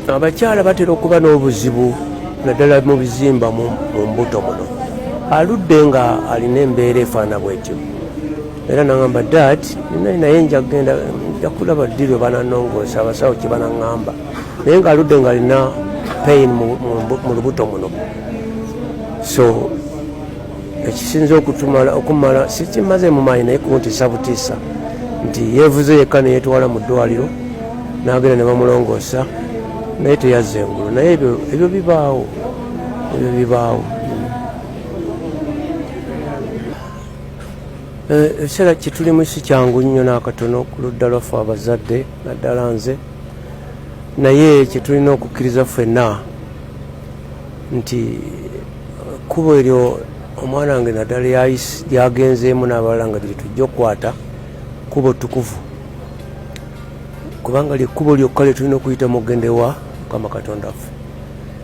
abakyala batera okuba n'obuzibu naddala mu bizimba mu mbuto muno. Aludde nga alina embeera efaana bwetyo era nagamba dad naye nja kulaba ddi lwe bananongoosa abasawo kye banaŋŋamba, naye ng'aludde nga alina pain mu lubuto muno. So ekisinza okumala sikimaze mu maanyi naye kuntisa butiisa nti yeevuze yekka ne yeetwala mu ddwaliro n'agenda ne bamulongoosa naye teyazza engulu. Naye ebyo bibaawo. Ekiseera kye tulimu si kyangu nnyo n'akatono ku ludda lwaffe abazadde naddala nze, naye kye tulina okukkiriza ffenna nti kkubo eryo omwana wange naddala lyagenzeemu n'abalala nga tujja okukwata kkubo tukuvu, kubanga lyekkubo lyokka lye tulina okuyitamu okugenda ewa Mukama Katonda waffe.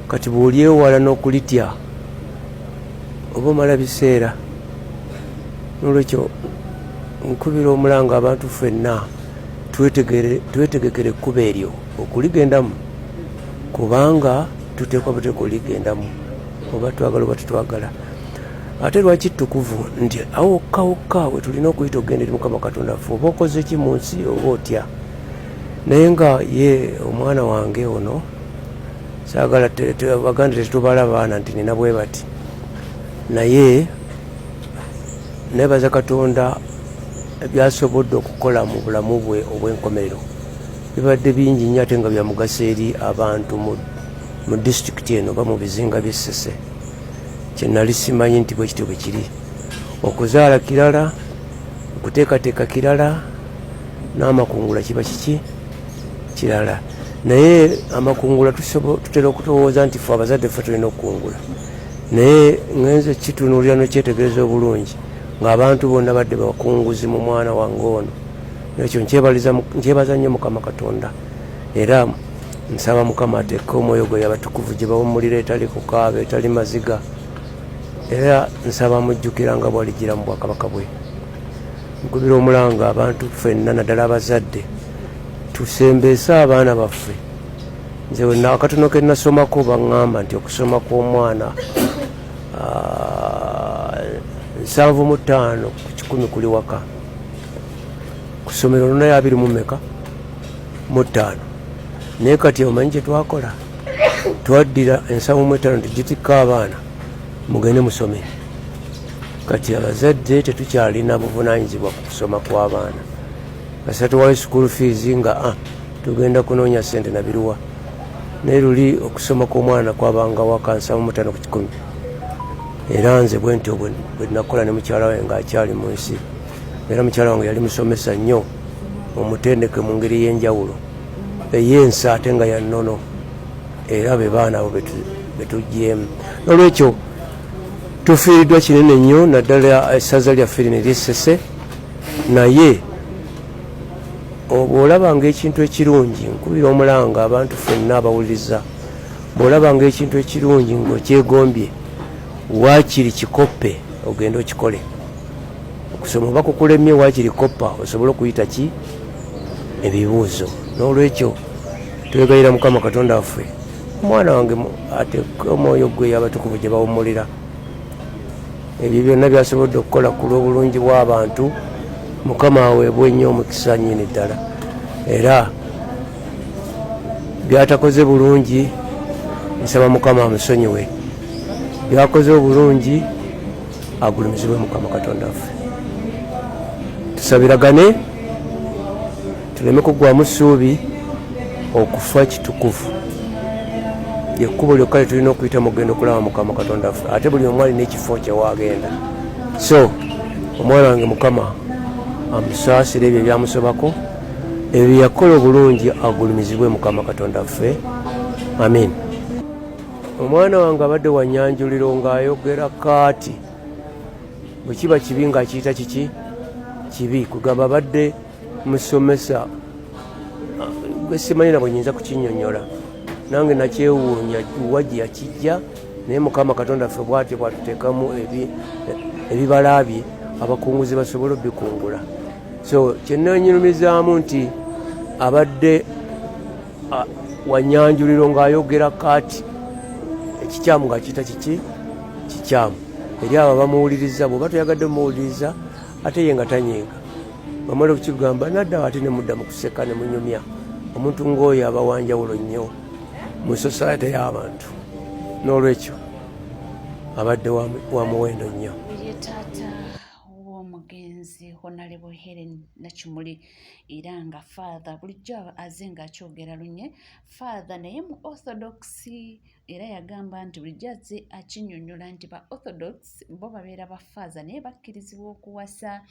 Kati bw'olyewala n'okulitya oba omala biseera. Nolwekyo nkubira omulanga abantu ffenna twetegekere ekkubo eryo okuligendamu, kubanga tuteekwa buteekwa oligendamu oba twagala oba tetwagala. Ate lwaki ttukuvu nti awokka we tulina okuyita okugenda eri Mukama Katonda waffe oba okoze ki mu nsi oba otya. Naye nga ye omwana wange ono saagala baganda tetubala baana nti nina bwe bati, naye nebaza Katonda ebyasobodde okukola mu bulamu bwe obw'enkomerero bibadde bingi nnyo ate nga bya mugaso eri abantu mu disitulikiti eno oba mu bizinga by'e Ssese. Kye nali simanyi nti bwe kityo bwe kiri. Okuzaala kirala, okuteekateeka kirala, n'amakungula kiba kiki kirala. Naye amakungula tutera okutowooza nti ffe abazadde ffe tulina okukungula, naye ngenze kitunuulira n'okyetegereza obulungi ng'abantu bonna badde bakunguzi mu mwana wange ono. Ekyo nkyebaza nnyo Mukama Katonda era nsaba Mukama ateeke omwoyo gwe abatukuvu gye bawummulira etali kukaaba etali maziga, era nsaba mujjukira nga bw'aligira mu bwakabaka bwe. Nkubira omulanga abantu ffenna naddala abazadde tusembeese abaana baffe. Nze wenna akatono ke nasomako baŋŋamba nti okusoma kw'omwana 75 ku 100 kuli waka. Ku ssomero lunayo 25. Naye kati omanyi kye twakola? Twaddira 75 tugitikka abaana mugende musome. Kati abazadde tetukyalina buvunaanyizibwa ku kusoma kw'abaana. Kasatuwayo school fees nga tugenda kunoonya ssente na biruwa. Naye luli okusoma kw'omwana kwabanga waka 75 ku 100. Era nze bwe ntyo bwe nakola ne mukyala we ng'akyali mu nsi. Era mukyala wange yali musomesa nnyo omutendeke mu ngeri y'enjawulo ey'ensa ate nga ya nnono, era be baana abo be tuggyemu. Nolwekyo tufiiriddwa kinene nnyo naddala essaza lyaffe lino ery'e Ssese, naye bw'olabanga ekintu ekirungi, nkubira omulanga abantu ffenna abawuliriza, bw'olabanga ekintu ekirungi ng'okyegombye waakiri kikoppe ogenda okikole. Okusoma oba kukulemye waakiri koppa osobole okuyita ki ebibuuzo. N'olwekyo twegayira Mukama Katonda waffe omwana wange ateeke omwoyo gwe abatukuvu gye bawummulira. Ebyo byonna byasobodde okukola ku lw'obulungi bw'abantu. Mukama aweebwe nnyo omukisa nnyini ddala, era byatakoze bulungi nsaba Mukama amusonyiwe, byakoze obulungi agulumizibwe Mukama Katonda waffe. Tusabiragane tuleme kuggwamu ssuubi, okufa kitukuvu lyekkubo lyokka lye tulina okuyita mu kugenda okulaba Mukama Katonda waffe, ate buli omu alina ekifo kye waagenda. So omwana wange Mukama amusaasire ebyo ebyamusobako, ebyo yakola obulungi agulumizibwe Mukama Katonda waffe. Amin. Omwana wange abadde wanyanjuliro ng'ayogera kaati bwe kiba kibi ng'akiyita kiki kibi, kugamba abadde musomesa gwe simanyi na bwe nyinza kukinnyonnyola, nange nakyewuunya wajji yakijja, naye Mukama Katonda waffe bw'atyo bw'atuteekamu ebibala bye abakunguzi basobole obbikungula. So kye nenyirumizaamu nti abadde wanyanjuliro ng'ayogera kaati ekikyamu ng'akiyita kikyamu eri abo bamuwuliriza. bw'oba toyagadde muwuliriza ate ye nga tanyiiga bamala okukigamba nadda ate ne mudda mu kuseka ne munyumya. omuntu ng'oyo aba wanjawulo nnyo mu society y'abantu, n'olwekyo abadde wa muwendo nnyo. Honorable Helen Nakimuli era nga father bulijjo aze ng'akyogera lunye father naye mu orthodox era yagamba nti bulijjo aze akinyonnyola nti ba orthodox bo babeera ba father naye bakkirizibwa okuwasa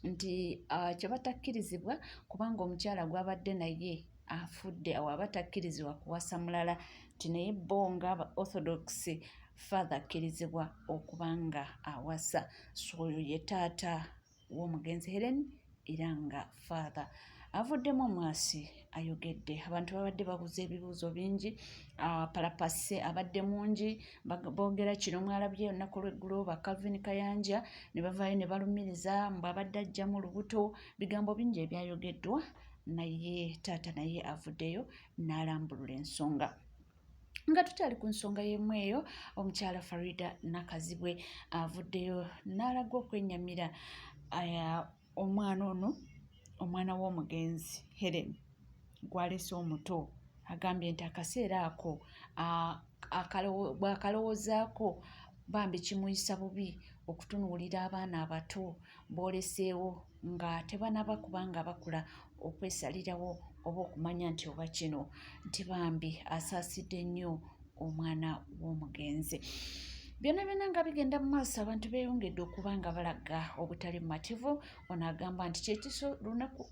nti kye batakkirizibwa kubanga omukyala gwabadde naye afudde awo abatakkirizibwa kuwasa mulala nti naye bo nga ba orthodox father akkirizibwa okubanga awasa. So oyo ye taata w'omugenzi Helen era nga father avuddemu omwasi ayogedde. Abantu babadde babuza ebibuuzo bingi, palapase abadde mungi boogera kino mwalabye olunaku lw'eggulo ba Calvin Kayanja ne bavaayo ne balumiriza mbu abadde ajjamu lubuto, bigambo bingi ebyayogeddwa naye taata naye avuddeyo n'alambulula ensonga. Nga tutali ku nsonga y'emu eyo, omukyala Farida Nakazibwe avuddeyo n'alaga okwennyamira omwana ono, omwana w'omugenzi Helen gw'alese omuto. Agambye nti akaseera ako bw'akalowoozaako bambi kimuyisa bubi okutunuulira abaana abato booleseewo nga tebanaba kubanga bakula okwesalirawo oba okumanya nti oba kino nti bambi asaasidde nnyo omwana w'omugenzi. Byonna byonna nga bigenda mu maaso abantu beeyongedde okuba nga balaga obutali mumativu. Ono agamba nti kyekiso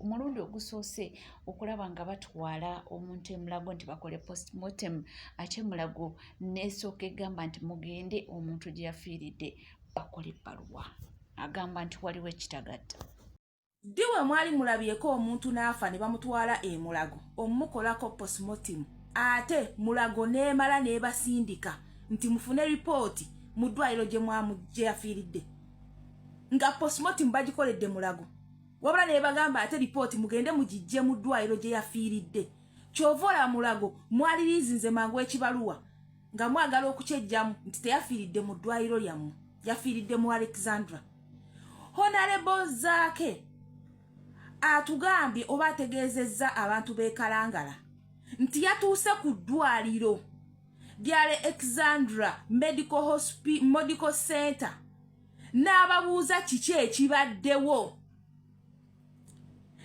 omulundi ogusoose okulaba nga batwala omuntu emulago nti bakole postmortem ate emulago n'esooka egamba nti mugende omuntu gye yafiiridde bakole ebbaluwa. Agamba nti waliwo ekitagatta. Diwe mwali mulabyeko omuntu n'afa ne bamutwala emulago omumukolako postmortem ate mulago n'emala n'ebasindika nti mufune ripooti mu ddwaliro gye yafiiridde nga postmortem bagikoledde mulago, wabula ne bagamba ate ripooti mugende mugijje mu ddwaliro gye yafiiridde. Kyova olaba mulago mwaliriizinze mangu ekibaluwa nga mwagala okukyejjamu nti teyafiiridde mu ddwaliro lyammwe, yafiiridde mu Alexandra. Honorable Zaake atugambye oba ategeezezza abantu b'Ekalangala nti yatuuse ku ddwaliro lya Alexandra Medical Center n'ababuuza kiki ekibaddewo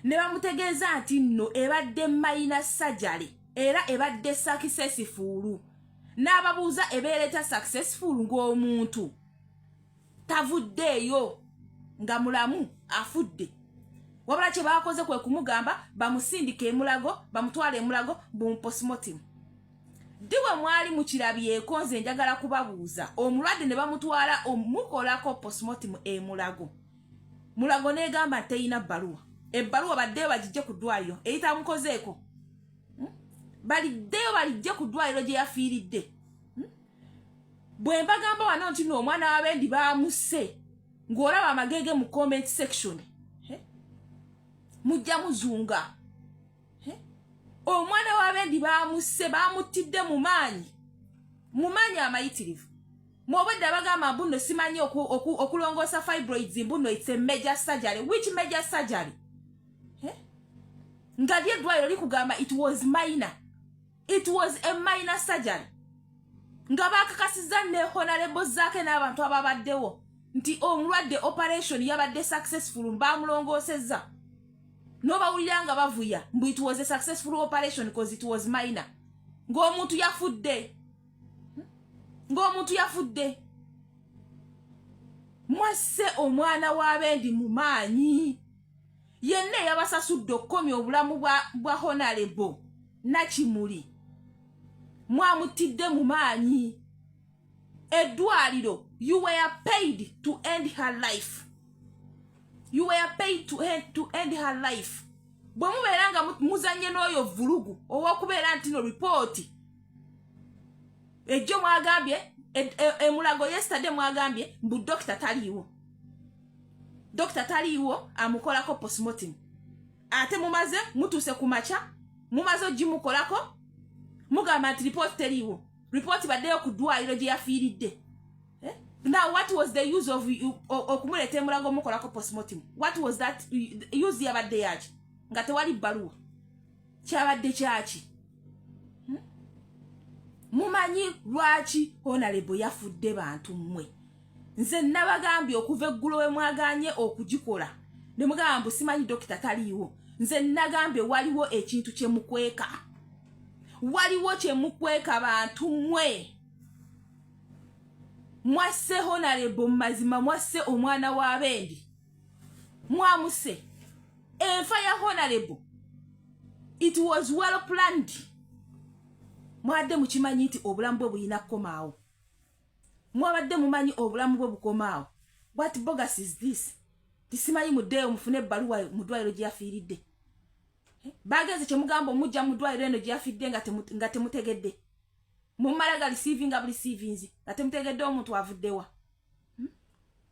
ne bamutegeeza nti nno ebadde minor surgery era ebadde successful. N'ababuuza ebeereta successful ng'omuntu tavuddeeyo nga mulamu afudde. Wabula kye baakoze kwe kumugamba bamusindike emulago bamutwale emulago bu postmortem. Diwe mwali mukirabyeko nze njagala kubabuuza omulwadde ne bamutwala omukolako postmortem emulago. Mulago negamba teyina bbaluwa. Ebbaluwa baddeyo bagijje ku ddwaliro eyitamukozeeko. Balijje ku ddwaliro gye yafiiridde. Bwe mbagamba wano nti n'omwana w'abendi baamusse ng'olaba amagege mu comment section. Mujja muzunga. Omwana w'abendi baamusse baamutidde mu maanyi amayitirivu. Mwobadde abagamba mbuno simanyi okulongoosa fibroids mbuno it's a major surgery. Which major surgery? Nga ly'eddwaliro likugamba it was minor. It was a minor surgery. Nga baakakasizza ne Honorable Zaake n'abantu ababaddewo nti omulwadde operation yabadde successful baamulongoosezza. Nobawulira nga bavuya mbu it was a successful operation because it was minor. Ng'omuntu yafudde. Mwasse omwana w'abendi mu maanyi. Yenna yabasasudde okukomya obulamu bwa Honorable Nakimuli. Mwamutidde mu maanyi. Eddwaliro, you were paid to end her life. You were paid to end her life. Bwe mubeera nga muzanye n'oyo vulugu ow'okubeera nti no ripooti ejjo mwagambye emulago yesterday mwagambye mbu dokita taliiwo amukolako postmortem ate mutuuse ku makya mumaze ogimukolako mugamba nti report teriwo report baddeyo ku ddwaliro gye yafiiridde. Now what was the use of okumuleta emulago mukolako postmortem? What was that use yabadde yaki nga tewali bbaluwa kyabadde kyaki? Mumanyi lwaki Honorable yafudde bantu mmwe? Nze nabagambye okuva eggulo we mwaganye okugikola ne mugamba simanyi dokita taliiwo. Nze nagambye waliwo ekintu kye mukweka, waliwo kye mukweka bantu mmwe. Mwasse Honorable mazima, mwasse omwana wa Bendi, mwamuse enfa ya Honorable. It was well planned. Mwadde mukimanyi nti obulamu bwe buyina kukomaawo. Mwabadde mumanyi obulamu bwe bukomaawo. What bogus is this? Tisimanyi muddeyo mufune ebbaluwa mu ddwaliro gye yafiiridde. Bagenze kye mugamba omujja mu ddwaliro eno gye yafiiridde nga temutegedde. Mumala ga receiving able receivings nga temutegedde omuntu avuddewa.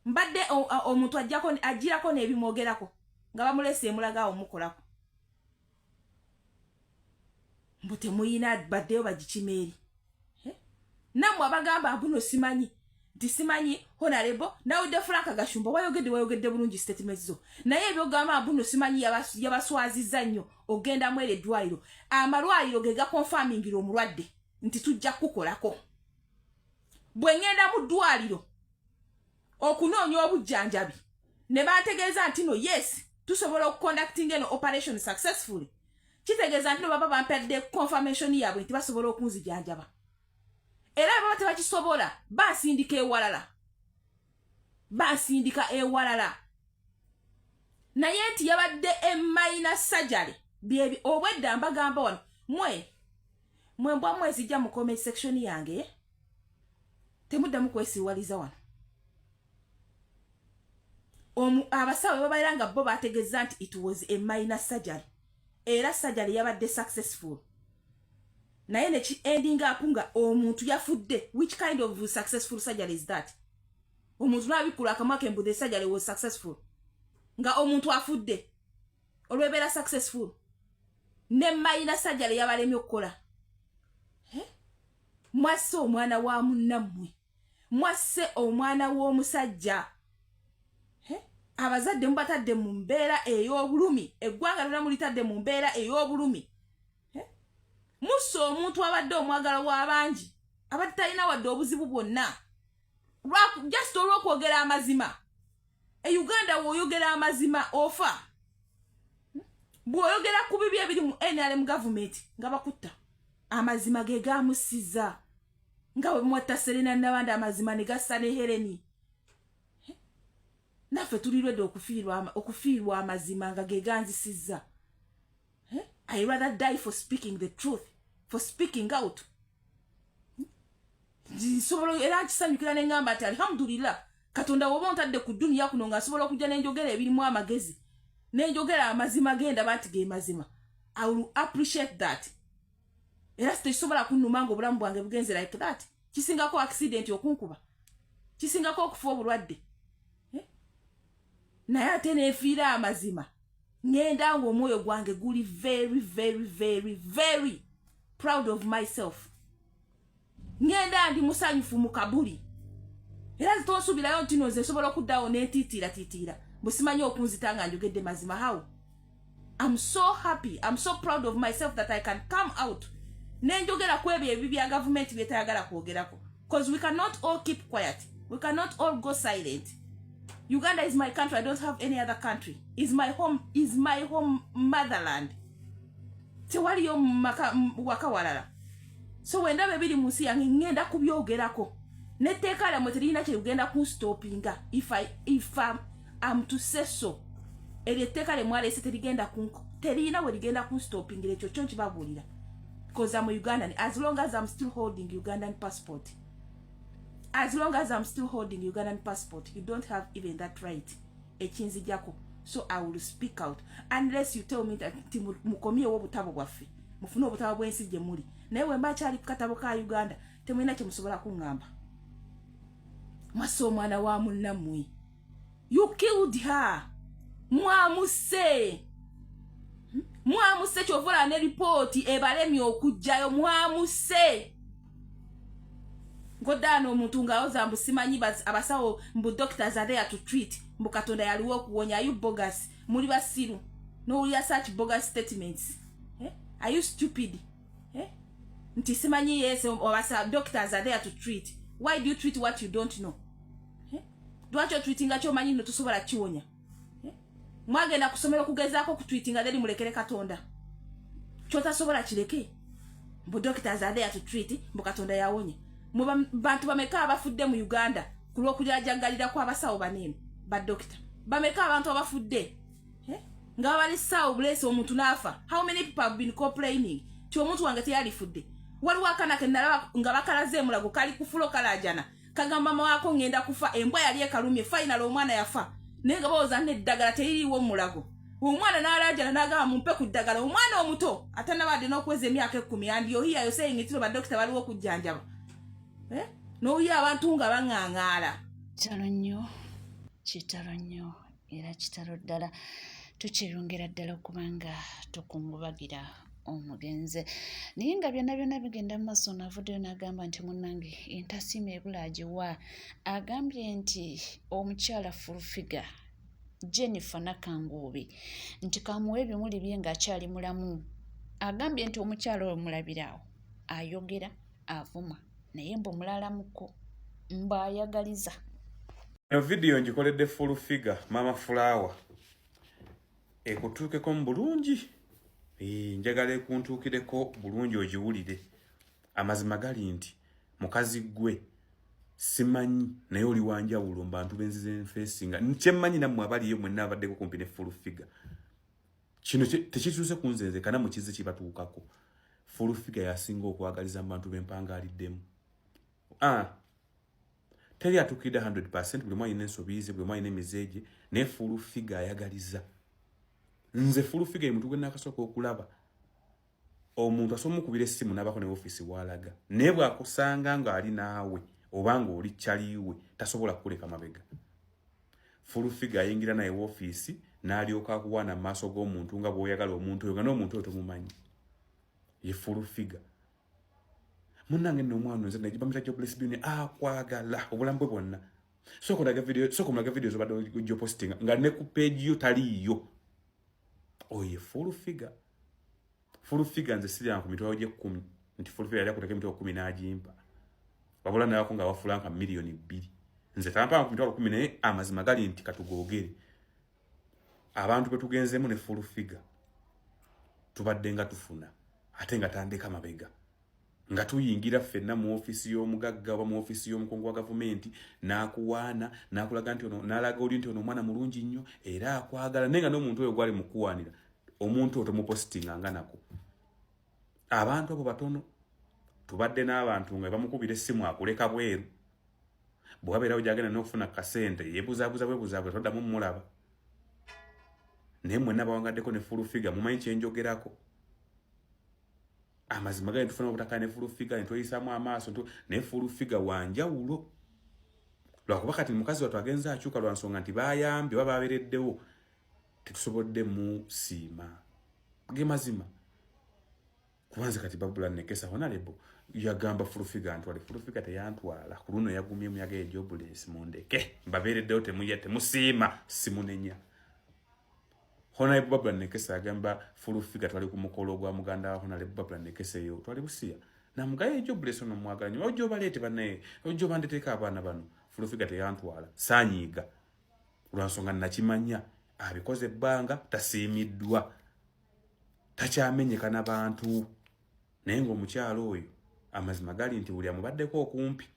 Mbadde omuntu ajirako n'ebimwogerako nga bamulese emulaga omukolako. Mbote muyina baddeyo bagikimeeri. Namwe abagamba buno simanyi. Disimanyi Honorable Ndawudde Frank Gashumba wayogedde bulungi statements zo. Naye ebyogamba buno simanyi yabaswaziza nnyo ogenda mwere eddwaliro. Amalwaliro ge gakonfamingira omulwadde nti tujja kukolako. Bwe ngenda mu ddwaliro okunoonya obujjanjabi ne bategeeza nti no yes tusobola okuconducting eno operation successfully. Kitegeeza nti no baba bampedde confirmation yaabwe nti basobola okunzijanjaba. Era baba tebakisobola basindika ewalala. Basindika ewalala. Naye nti yabadde minor surgery byebi obwedda mbagamba wano mwe mbwa mwezi jja mu comment section yange temuddamu kwesiwaliza wano. Abasawo babayiranga bo bategeeza nti it was a minor surgery. Era surgery yabadde successful. Naye ne ki ending up nga omuntu yafudde. Which kind of successful surgery is that? Omuntu nabikula akamake mbu the surgery was successful. Nga omuntu afudde. Olwebera successful. Ne minor surgery yabalemye okukola. Mwasse omwana wa munnammwe. Mwasse omwana w'omusajja. Abazadde mubatadde mu mbeera ey'obulumi. Eggwanga lyonna mulitadde mu mbeera ey'obulumi. Musse omuntu abadde omwagala w'abangi. Abadde talina wadde obuzibu bwonna. Just olw'okwogera amazima. Uganda w'oyogera amazima ofa. Bw'oyogera ku bibi ebiri mu NRM government nga bakutta. Amazima ge gamusiza. Nga bwe mwatta Serena n'abandi amazima ne gassa ne Heleni. Naffe tulirwedde okufiirwa amazima nga ge ganzisizza. I rather die for speaking the truth, for speaking out. Nsobola era nkisanyukira ne ngamba ati alhamdulillah Katonda woba ontadde ku duniya kuno nga nsobola okujja n'enjogera ebirimu amagezi n'enjogera amazima genda banti ge mazima. I will appreciate that. Era sitekisobola kunnuma nga obulamu bwange bugenze like that. Kisingako accident okunkuba. Kisingako okufa obulwadde. Naye ate neefiira amazima. Ngenda ng'omwoyo gwange guli very, very, very, very proud of myself. Ngenda ndi musanyufu mu kabuli. Era tonsuubirayo nti no nze nsobola okuddawo n'entiitiira. Bwe simanyi okunzita nga njogedde mazima. How? I'm so happy. I'm so proud of myself that I can come out. Nenjogera ku ebyo ebibi bya government byetayagala kwogerako. Because we cannot all keep quiet. We cannot all go silent. Uganda is my country. I don't have any other country. Is my home motherland. Tewaliyo waka walala. So wenda bebiri munsi yange ngenda kubyogerako. Netteeka lya mutirina kye ugenda kunstopinga if I'm to say so. Eretteeka lye mwalese terigenda terina we ligenda kunstopinga ekyo kyo kibabuulira. Because I'm Ugandan. As long as I'm still holding Ugandan passport. As long as I'm still holding Ugandan passport, you don't have even that right. Echinzijako. So I will speak out. Unless you tell me that mukomye obutabo bwaffe. Mufune obutabo bwensi gye muli. Naye we mbakyali ku katabo ka Uganda, temulina kye musobola kuŋŋamba. Mwasse omwana wa munnammwe. You killed her. Mwamuse. mwamuse kyovula ne report ebalemye okujjayo mwamuse Godano omuntu ngaoza mbu simanyi abasawo mbu doctors are there to treat mbu Katonda yaliwo okuwonya. Are you bogus? Muri basiru no you such bogus statements. Are you stupid? Nti simanyi yes abasa doctors are there to treat. Why do you treat what you don't know? Dwacho treatinga kyo manyi no tusobola kiwonya. Mwagenda kusomera kugezaako ku treatinga dali mulekere Katonda. Chota sobola kireke. Mbu doctors are there to treat mbu Katonda yawonya. Bantu bameka abafudde mu Uganda kulwo kujajangalira kwa abasawo banene ba doctor. Bameka abantu abafudde. Nga bali sawo bless omuntu nafa. How many people have been complaining? Ti omuntu wange teyalifudde. Waliwo akana kenalaba nga bakalaze mulago kali kufulo kalajana. Kagamba mama wako ngenda kufa embwa yali ekalumye final omwana yafa. Nenga boza neddagala teyiriwo mulago. Omwana n'alajana n'agamba mumpe ku ddagala. Omwana omuto atanabadde n'okweza emyaka 10 and you're here saying itiro ba doctor baliwo kujjanjaba. No ya abantu nga bangangala. Kitalo nnyo era kitalo ddala tukirongera ddala okubanga tukungubagira omugenze naye nga byonna bigenda mu maaso navuddeyo n'agamba nti munnange entasiima ebulaagiwa agambye nti omukyala Fulufiga Jennifer Nakanguubi nti kamuwe ebimuli bye ng'akyali mulamu agambye nti omukyala omulabiraawo ayogera avuma naye mbu mulalamuko mbayagaliza. Eno video njikoledde Fulufiga Mama Flower ekutuukeko bulungi njagala ekuntuukireko bulungi ogiwulire amazima gali nti mukazi gwe simanyi naye oli wanjawulo mbantu benzize nfesinga nkyemmanyi nammwe abaliyo mwenna abaddeko kumpi ne Fulufiga kino tekituuse kunzenze kana mukize kibatuukako Fulufiga yasinga okwagaliza mu bantu b'empangaliddemu teri atukidde 100% buli mwayi n'ensobiize buli mwayi n'emizeege naye Fulufiga ayagaliza nze Fulufiga omuntu gwe nakasooka okulaba omuntu asobola okukubira essimu n'abako ne ofiisi walaga naye bw'akusanga ng'ali naawe oba ng'oli kyaliwe tasobola kukuleka mabega. Fulufiga ayingira naye ofiisi n'alyoka akuwaana mu maaso g'omuntu nga bw'oyagala omuntu oyo nga n'omuntu oyo tomumanyi ye Fulufiga. Munnange nno omwana nze bamuyita Jobless Billion akwagala obulamu bwe bwonna sooka omulaga video zobadde ogipostinga nga ne ku page yo taliiyo oye Fulufiga. Fulufiga nze sirya ku mitwalo gye 10 nti Fulufiga yali akuteka emitwalo 10 n'agimpa wabula naye nga wafulanka miliyoni 2 nze tampa ku mitwalo 10 naye amazima gali nti katugoogere abantu bwe tugenzemu ne Fulufiga tubadde nga tufuna ate nga tandika mabega nga tuyingira ffenna mu ofiisi y'omugagga oba mu ofiisi y'omukungu wa gavumenti n'akuwaana n'akulaga nti ono n'alaga oli nti ono omwana mulungi nnyo era akwagala naye nga n'omuntu oyo gwali mukuwaanira omuntu oyo tomupositinga nga nako. Abantu abo batono tubadde n'abantu nga bamukubira essimu akuleka bweru bw'abeerawo gy'agenda n'okufuna kasente yeebuzaabuza bwebuzaabuza toddamu mmulaba naye mwenna bawangaddeko ne Fulufiga mumanyi kyenjogerako. Amazima gali tufuna obutaka ne Fulufiga ntweyisaamu amaaso naye Fulufiga wanjawulo lwakuba kati mukazi wattu agenza akyuka lwa nsonga nti baayambye oba baabeereddewo tetusobodde mu siima ge mazima kubanze kati Babula Nekesa Honorable yagamba Fulufiga ntwale Fulufiga teyantwala ku luno yagumye muyaga ye Jobless mundeke mbabeereddewo temusiima simunenya. Honorable Babula Nekesa yagamba Fulufiga twali ku mukolo gwa muganda wa Honorable Babula Nekesa yo twali busiya namugaye Jobless ono mwagala nnyo ojo baleete banne ojo bandeteeka abaana bano Fulufiga teyantwala saanyiiga lwa nsonga nakimanya abikoze ebbanga tasiimiddwa takyamenyeka n'abantu naye ng'omukyalo oyo amazima gali nti buli amubaddeko okumpi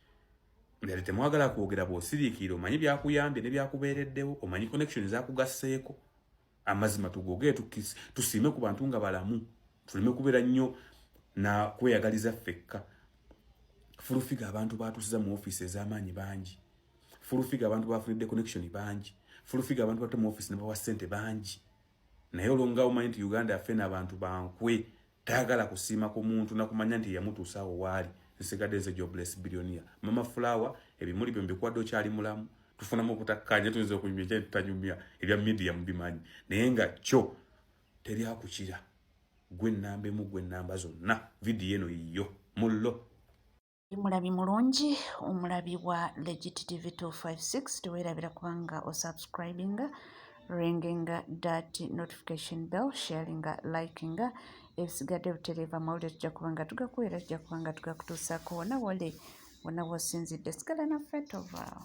yali temwagala kwogera bw'osiriikira omanyi byakuyambye ne byakubeereddewo omanyi connection zaakugasseeko amazima tugogere tusiime ku bantu nga balamu tuleme kubeera nnyo na kweyagaliza ffekka. Fulufiga abantu baatusiza mu ofiisi ez'amaanyi bangi. Fulufiga abantu bafunidde connection bangi. Fulufiga abantu batte mu ofiisi ne bawa ssente bangi naye olwonga omanyi nti Uganda yaffe n'abantu bankwe tayagala kusiima ku muntu nakumanya nti yamutuusaawo waali nsigadde nze Jobless Billionaire. Mama Flower ebimuli byo mbikuwadde okyali mulamu tufunamu obutakkanya tuyinza okunyumya tutanyumya ebya media mubimanyi naye nga kyo teri akukira gwe nnamba emu gwe nnamba zonna vidiyo eno yiyo mullo mulabi mulungi omulabi wa Legit TV 256 teweerabira kubanga osubscribinga ringinga that notification bell sharinga likinga ebisigadde butereeva amawulire tujja kubanga tugakuweera tujja kubanga tugakutuusaako wona wole wonna wosinzidde sigala naffe tovaawo